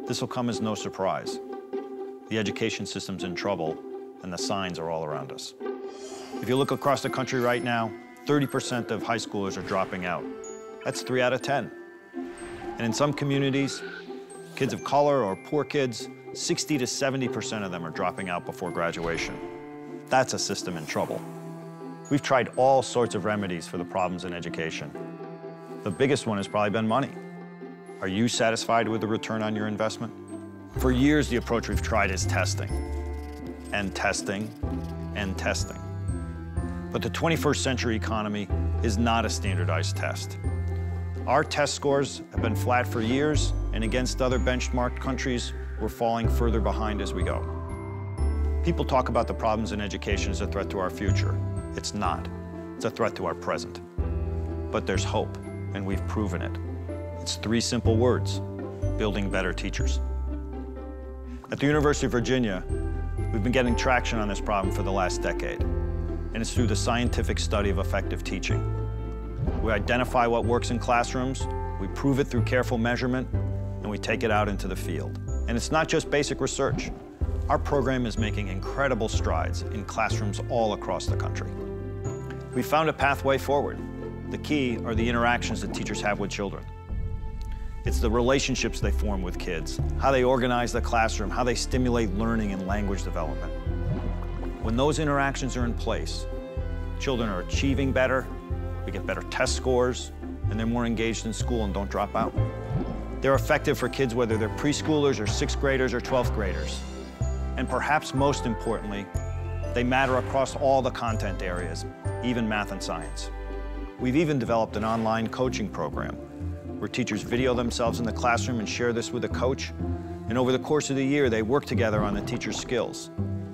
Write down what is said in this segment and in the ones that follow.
This will come as no surprise. The education system's in trouble, and the signs are all around us. If you look across the country right now, 30% of high schoolers are dropping out. That's 3 out of 10. And in some communities, kids of color or poor kids, 60 to 70% of them are dropping out before graduation. That's a system in trouble. We've tried all sorts of remedies for the problems in education. The biggest one has probably been money. Are you satisfied with the return on your investment? For years, the approach we've tried is testing, and testing, and testing. But the 21st century economy is not a standardized test. Our test scores have been flat for years, and against other benchmarked countries, we're falling further behind as we go. People talk about the problems in education as a threat to our future. It's not. It's a threat to our present. But there's hope, and we've proven it. It's 3 simple words: building better teachers. At the University of Virginia, we've been getting traction on this problem for the last decade, and it's through the scientific study of effective teaching. We identify what works in classrooms, we prove it through careful measurement, and we take it out into the field. And it's not just basic research. Our program is making incredible strides in classrooms all across the country. We found a pathway forward. The key are the interactions that teachers have with children. It's the relationships they form with kids, how they organize the classroom, how they stimulate learning and language development. When those interactions are in place, children are achieving better, we get better test scores, and they're more engaged in school and don't drop out. They're effective for kids whether they're preschoolers or 6th graders or 12th graders. And perhaps most importantly, they matter across all the content areas, even math and science. We've even developed an online coaching program where teachers video themselves in the classroom and share this with a coach. And over the course of the year, they work together on the teacher's skills.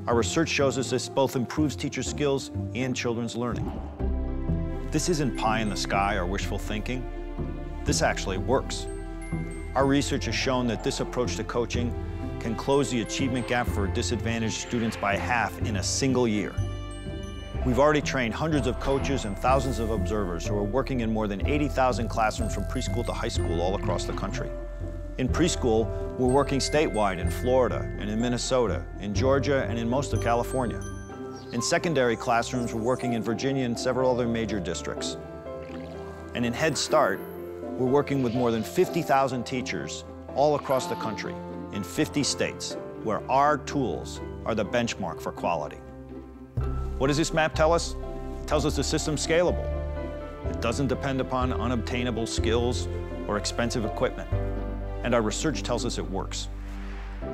Our research shows us this both improves teacher skills and children's learning. This isn't pie in the sky or wishful thinking. This actually works. Our research has shown that this approach to coaching can close the achievement gap for disadvantaged students by half in a single year. We've already trained hundreds of coaches and thousands of observers who are working in more than 80,000 classrooms from preschool to high school all across the country. In preschool, we're working statewide in Florida and in Minnesota, in Georgia, and in most of California. In secondary classrooms, we're working in Virginia and several other major districts. And in Head Start, we're working with more than 50,000 teachers all across the country in 50 states, where our tools are the benchmark for quality. What does this map tell us? It tells us the system's scalable. It doesn't depend upon unobtainable skills or expensive equipment. And our research tells us it works.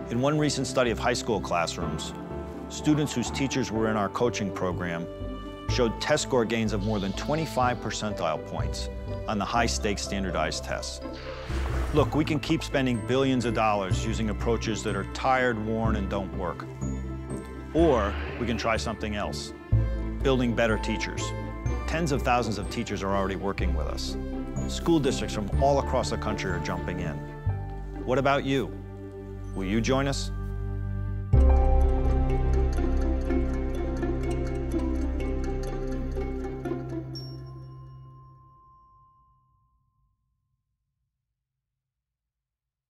In one recent study of high school classrooms, students whose teachers were in our coaching program showed test score gains of more than 25 percentile points on the high-stakes standardized tests. Look, we can keep spending billions of dollars using approaches that are tired, worn, and don't work. Or we can try something else, building better teachers. Tens of thousands of teachers are already working with us. School districts from all across the country are jumping in. What about you? Will you join us?